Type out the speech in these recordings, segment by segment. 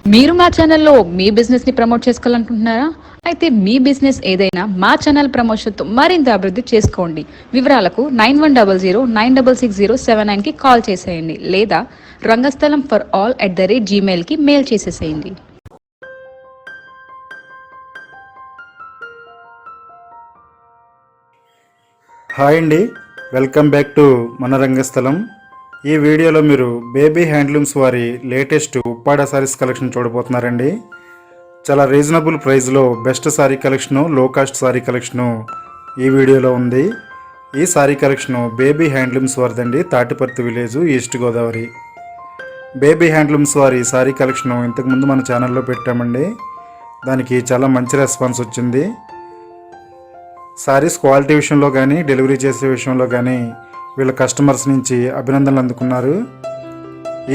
మీరు మా ఛానల్లో మీ బిజినెస్ ని ప్రమోట్ చేసుకోవాలనుకుంటున్నారా? అయితే మీ బిజినెస్ ఏదైనా మా ఛానల్ ప్రమోషన్తో మరింత అభివృద్ధి చేసుకోండి. వివరాలకు 9100966079 కి కాల్ చేసేయండి లేదా రంగస్థలం ఫర్ ఆల్ @gmail కి మెయిల్ చేసేసేయండి. హాయ్ అండి, వెల్కమ్ బ్యాక్ టు మన రంగస్థలం. ఈ వీడియోలో మీరు బేబీ హ్యాండ్లూమ్స్ వారి లేటెస్ట్ ఉప్పాడ సారీస్ కలెక్షన్ చూడబోతున్నారండి. చాలా రీజనబుల్ ప్రైస్లో best sari collection, low cost sari collection ఈ వీడియోలో ఉంది. ఈ సారీ కలెక్షను బేబీ హ్యాండ్లూమ్స్ వారిదండి, Tatiparthi village, east Godavari. Baby handlooms వారి సారీ కలెక్షను ఇంతకుముందు మన ఛానల్లో పెట్టామండి. దానికి చాలా మంచి రెస్పాన్స్ వచ్చింది. సారీస్ క్వాలిటీ విషయంలో కానీ డెలివరీ చేసే విషయంలో కానీ వీళ్ళ కస్టమర్స్ నుంచి అభినందనలు అందుకున్నారు.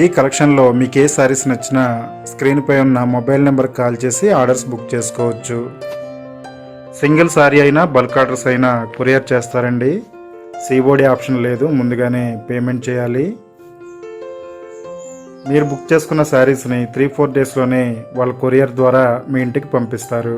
ఈ కలెక్షన్లో మీకు ఏ సారీస్ నచ్చినా స్క్రీన్పై ఉన్న మొబైల్ నెంబర్కి కాల్ చేసి ఆర్డర్స్ బుక్ చేసుకోవచ్చు. సింగిల్ సారీ అయినా బల్క్ ఆర్డర్స్ అయినా కొరియర్ చేస్తారండి. సిఓడి ఆప్షన్ లేదు, ముందుగానే పేమెంట్ చేయాలి. మీరు బుక్ చేసుకున్న శారీస్ని 3-4 డేస్లోనే వాళ్ళ కొరియర్ ద్వారా మీ ఇంటికి పంపిస్తారు.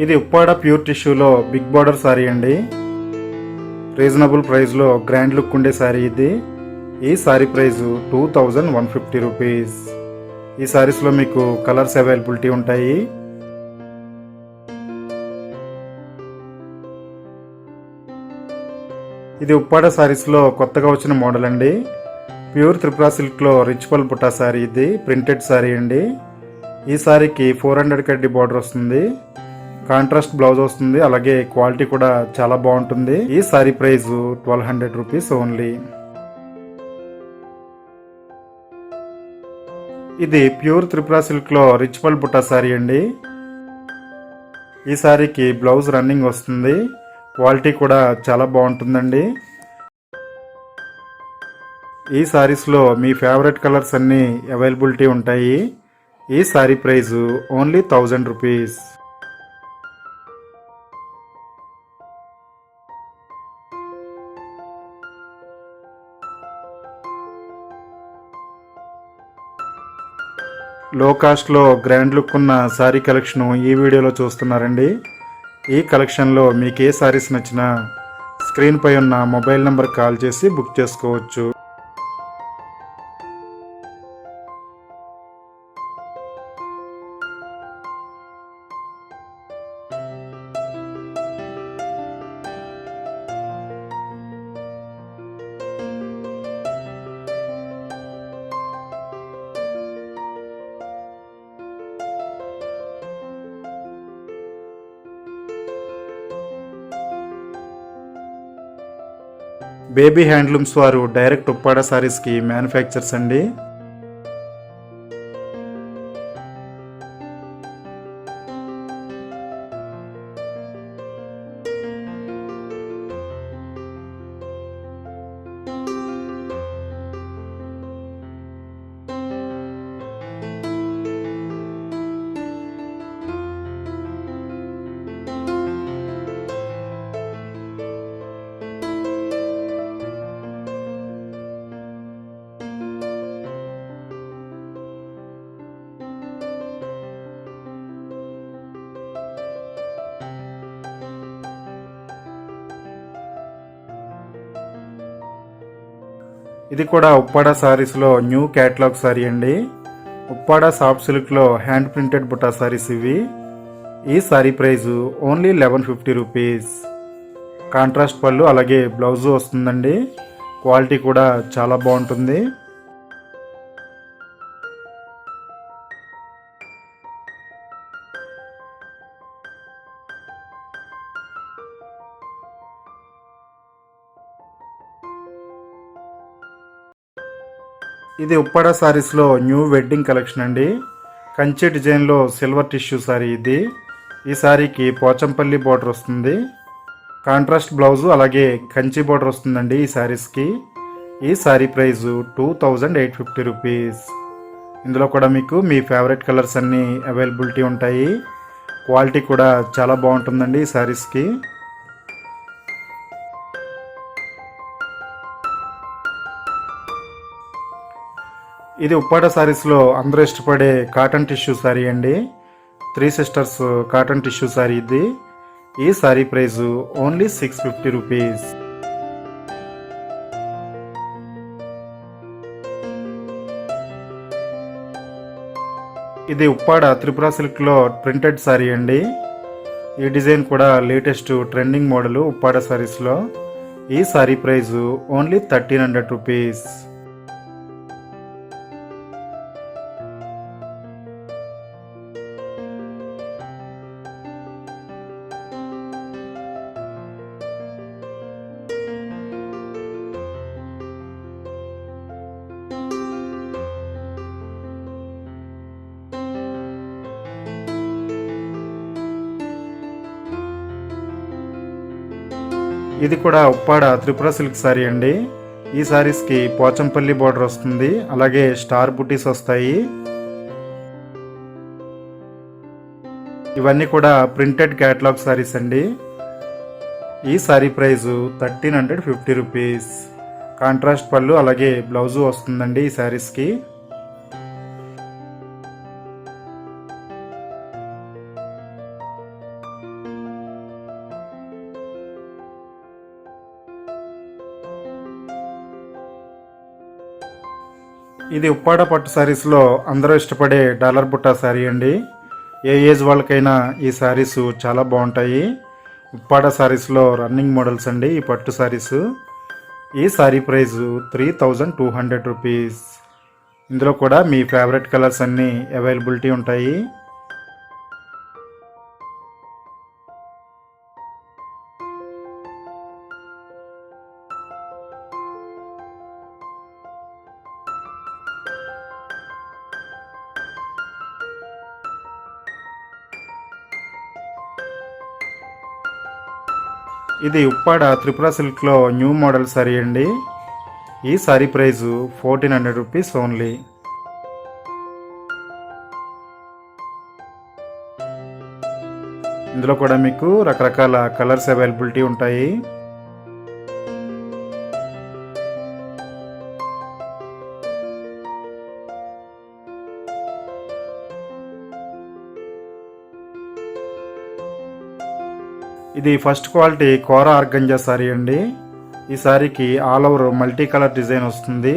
ఇది ఉప్పాడ ప్యూర్ టిష్యూలో బిగ్ బార్డర్ సారీ అండి. రీజనబుల్ ప్రైస్లో గ్రాండ్ లుక్ ఉండే సారీ ఇది. ఈ సారీ ప్రైజు 2150 రూపీస్. ఈ సారీస్లో మీకు కలర్స్ అవైలబిలిటీ ఉంటాయి. ఇది ఉప్పాడ సారీస్లో కొత్తగా వచ్చిన మోడల్ అండి. ప్యూర్ త్రిపురా సిల్క్లో రిచ్ పల్ బుట్టా సారీ ఇది. ప్రింటెడ్ సారీ అండి. ఈ సారీకి 400 కడ్డీ బార్డర్ వస్తుంది. కాంట్రాస్ట్ బ్లౌజ్ వస్తుంది. అలాగే క్వాలిటీ కూడా చాలా బాగుంటుంది. ఈ సారీ ప్రైస్ 1200 రూపీస్ ఓన్లీ. ఇది ప్యూర్ త్రిపురా సిల్క్ లో రిచ్ పల్ బుట్టా సారీ అండి. ఈ సారీకి బ్లౌజ్ రన్నింగ్ వస్తుంది. క్వాలిటీ కూడా చాలా బాగుంటుందండి. ఈ సారీస్ లో మీ ఫేవరెట్ కలర్స్ అన్ని అవైలబిలిటీ ఉంటాయి. ఈ సారీ ప్రైస్ ఓన్లీ 1000 రూపీస్. లో కాస్ట్లో గ్రాండ్ లుక్ ఉన్న శారీ కలెక్షన్ ఈ వీడియోలో చూస్తున్నారండి. ఈ కలెక్షన్లో మీకు ఏ శారీస్ నచ్చినా స్క్రీన్పై ఉన్న మొబైల్ నెంబర్ కాల్ చేసి బుక్ చేసుకోవచ్చు. బేబీ హ్యాండ్లూమ్స్ వారు డైరెక్ట్ ఉప్పాడ సారీస్కి మ్యానుఫ్యాక్చర్స్ అండి. ఇది కూడా ఉప్పాడ సారీస్లో న్యూ క్యాటలాగ్ సారీ అండి. ఉప్పాడ సాఫ్ట్ సిల్క్లో హ్యాండ్ ప్రింటెడ్ బుట్టా సారీస్ ఇవి. ఈ sari price only 1150 rupees. Contrast పళ్ళు అలాగే బ్లౌజు వస్తుందండి. క్వాలిటీ కూడా చాలా బాగుంటుంది. ఇది ఉప్పాడ సారీస్లో న్యూ వెడ్డింగ్ కలెక్షన్ అండి. కంచి డిజైన్లో సిల్వర్ టిష్యూ సారీ ఇది. ఈ సారీకి పోచంపల్లి బార్డర్ వస్తుంది. కాంట్రాస్ట్ బ్లౌజు అలాగే కంచి బార్డర్ వస్తుందండి ఈ సారీస్కి. ఈ సారీ ప్రైజు 2850 రూపీస్. ఇందులో కూడా మీకు మీ ఫేవరెట్ కలర్స్ అన్నీ అవైలబిలిటీ ఉంటాయి. క్వాలిటీ కూడా చాలా బాగుంటుందండి ఈ శారీస్కి. ఇది ఉప్పాడ శారీస్లో అందరూ ఇష్టపడే కాటన్ టిష్యూ శారీ అండి. 3 సిస్టర్స్ కాటన్ టిష్యూ శారీ ఇది. ఈ శారీ ప్రైస్ ఓన్లీ 650 రూపీస్. ఇది ఉప్పాడ త్రిపుర సిల్క్లో ప్రింటెడ్ శారీ అండి. ఈ డిజైన్ కూడా లేటెస్ట్ ట్రెండింగ్ మోడల్ ఉప్పాడ శారీస్లో. ఈ శారీ ప్రైస్ ఓన్లీ 1300 రూపీస్. ఇది కూడా ఉప్పాడ త్రిపుర సిల్క్ శారీ అండి. ఈ శారీస్కి పోచంపల్లి బార్డర్ వస్తుంది, అలాగే స్టార్ బుటీస్ వస్తాయి. ఇవన్నీ కూడా ప్రింటెడ్ క్యాటలాగ్ శారీస్ అండి. ఈ శారీ ప్రైస్ 1350 రూపీస్. కాంట్రాస్ట్ పళ్ళు అలాగే బ్లౌజు వస్తుందండి ఈ శారీస్కి. ఇది ఉప్పాడ పట్టు శారీస్లో అందరూ ఇష్టపడే డాలర్ బుట్టా శారీ అండి. ఏ ఏజ్ వాళ్ళకైనా ఈ శారీస్ చాలా బాగుంటాయి. ఉప్పాడ శారీస్లో రన్నింగ్ మోడల్స్ అండి ఈ పట్టు శారీస్. ఈ శారీ ప్రైస్ 3200 రూపీస్. ఇందులో కూడా మీ ఫేవరెట్ కలర్స్ అన్నీ అవైలబిలిటీ ఉంటాయి. ఇది ఉప్పాడ త్రిపుర సిల్క్లో న్యూ మోడల్ శారీ అండి. ఈ శారీ ప్రైస్ 1400 రూపీస్ ఓన్లీ. ఇందులో కూడా మీకు రకరకాల కలర్స్ అవైలబిలిటీ ఉంటాయి. ఇది ఫస్ట్ క్వాలిటీ కోరా ఆర్గంజా శారీ అండి. ఈ శారీకి all over multi colour design వస్తుంది,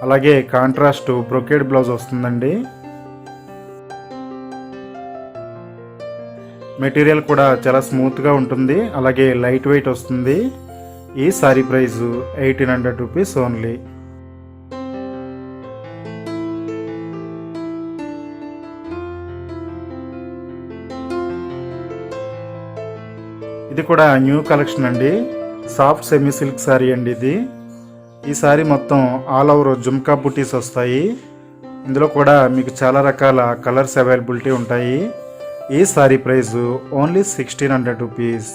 అలాగే కాంట్రాస్ట్ బ్రొకేడ్ బ్లౌజ్ వస్తుందండి. మెటీరియల్ కూడా చాలా స్మూత్గా ఉంటుంది, అలాగే లైట్ వెయిట్ వస్తుంది. ఈ శారీ ప్రైస్ 1800 రూపీస్ ఓన్లీ. ఇది కూడా న్యూ కలెక్షన్ అండి. సాఫ్ట్ సెమీ సిల్క్ శారీ అండి ఇది. ఈ శారీ మొత్తం ఆల్ ఓవర్ జుమ్కా బుటీస్ వస్తాయి. ఇందులో కూడా మీకు చాలా రకాల కలర్స్ అవైలబిలిటీ ఉంటాయి. ఈ శారీ ప్రైస్ ఓన్లీ 1600 రూపీస్.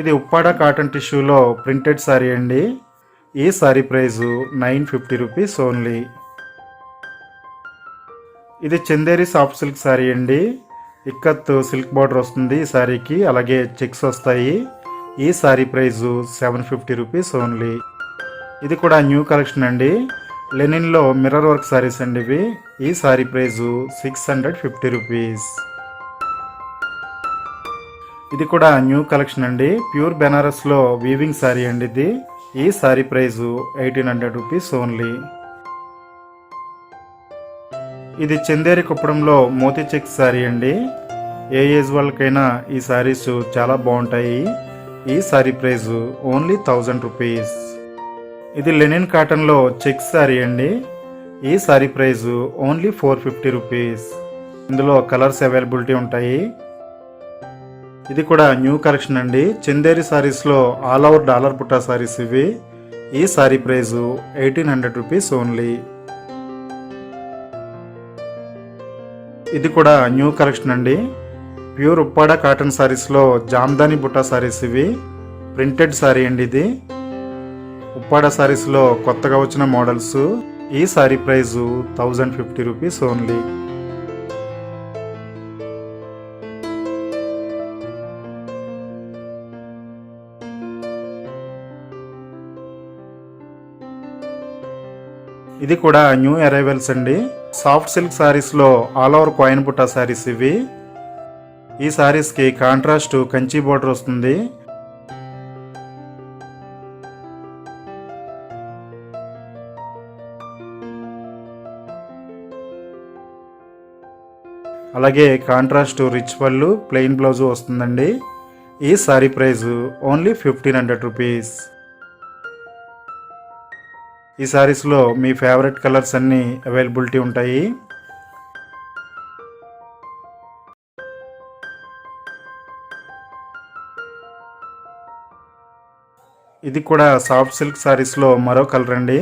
ఇది ఉప్పాడ కాటన్ టిష్యూలో ప్రింటెడ్ శారీ అండి. ఈ శారీ ప్రైస్ 950 రూపీస్ ఓన్లీ. ఇది చందేరి సాఫ్ట్ సిల్క్ శారీ అండి. ఇక్కత్ సిల్క్ బార్డర్ వస్తుంది ఈ శారీకి, అలాగే చెక్స్ వస్తాయి. ఈ శారీ ప్రైస్ 750 రూపీస్ ఓన్లీ. ఇది కూడా న్యూ కలెక్షన్ అండి. లెనిన్లో మిర్రర్ వర్క్ శారీస్ అండి ఇవి. ఈ శారీ ప్రైస్ 650 రూపీస్. ఇది కూడా న్యూ కలెక్షన్ అండి. ప్యూర్ బెనారస్లో వీవింగ్ శారీ అండి ఇది. ఈ శారీ ప్రైస్ 1800 రూపీస్ ఓన్లీ. ఇది చందేరి కుప్పడంలో మోతీ చెక్స్ శారీ అండి. ఏ ఏజ్ వాళ్ళకైనా ఈ శారీస్ చాలా బాగుంటాయి. ఈ శారీ ప్రైస్ ఓన్లీ 1000 రూపీస్. ఇది లెనిన్ కాటన్లో చెక్స్ శారీ అండి. ఈ సారీ ప్రైజు ఓన్లీ 450 రూపీస్. ఇందులో కలర్స్ అవైలబిలిటీ ఉంటాయి. ఇది కూడా న్యూ కలెక్షన్ అండి. చందేరి సారీస్లో ఆల్ ఓవర్ డాలర్ బుట్టా సారీస్ ఇవి. ఈ సారీ ప్రైజు 1800 రూపీస్ ఓన్లీ. ఇది కూడా న్యూ కలెక్షన్ అండి. ప్యూర్ ఉప్పాడ కాటన్ సారీస్లో జామ్దాని బుట్టా సారీస్ ఇవి. ప్రింటెడ్ సారీ అండి ఇది. ఉప్పాడ సారీస్లో కొత్తగా వచ్చిన మోడల్స్. ఈ సారీ ప్రైజు 1050 రూపీస్ ఓన్లీ. ఇది కూడా న్యూ అరైవల్స్ అండి. సాఫ్ట్ సిల్క్ సారీస్లో ఆల్ ఓవర్ కాయిన్ బుట్టా సారీస్ ఇవి. ఈ సారీస్కి కాంట్రాస్ట్ కంచి బోర్డర్ వస్తుంది. అలాగే కాంట్రాస్ట్ రిచ్ పళ్ళు, ప్లెయిన్ బ్లౌజ్ వస్తుందండి. ఈ సారీ ప్రైజు ఓన్లీ 1500 రూపీస్. ఈ సారీస్లో మీ ఫేవరెట్ కలర్స్ అన్నీ అవైలబిలిటీ ఉంటాయి. ఇది కూడా సాఫ్ట్ సిల్క్ సారీస్లో మరో కలర్ అండి.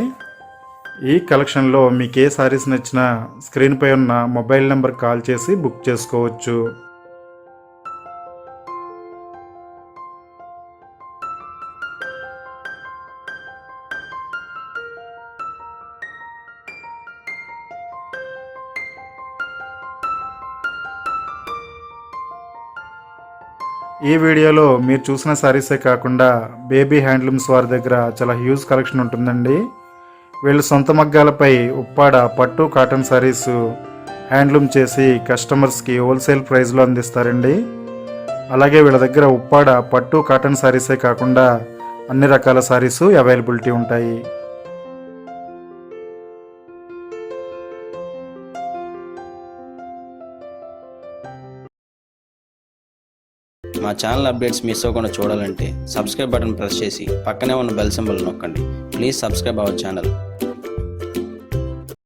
ఈ కలెక్షన్లో మీకు ఏ సారీస్ నచ్చినా స్క్రీన్పై ఉన్న మొబైల్ నెంబర్ కాల్ చేసి బుక్ చేసుకోవచ్చు. ఈ వీడియోలో మీరు చూసిన సారీసే కాకుండా బేబీ హ్యాండ్లూమ్స్ వారి దగ్గర చాలా హ్యూజ్ కలెక్షన్ ఉంటుందండి. వీళ్ళు సొంత మగ్గాలపై ఉప్పాడ పట్టు కాటన్ సారీస్ హ్యాండ్లూమ్ చేసి కస్టమర్స్కి హోల్సేల్ ప్రైస్లో అందిస్తారండి. అలాగే వీళ్ళ దగ్గర ఉప్పాడ పట్టు కాటన్ సారీసే కాకుండా అన్ని రకాల సారీస్ అవైలబిలిటీ ఉంటాయి. మా ఛానల్ అప్డేట్స్ మిస్ అవ్వకుండా చూడాలంటే సబ్స్క్రైబ్ బటన్ ప్రెస్ చేసి పక్కనే ఉన్న బెల్ సింబల్ నొక్కండి. Please subscribe our channel.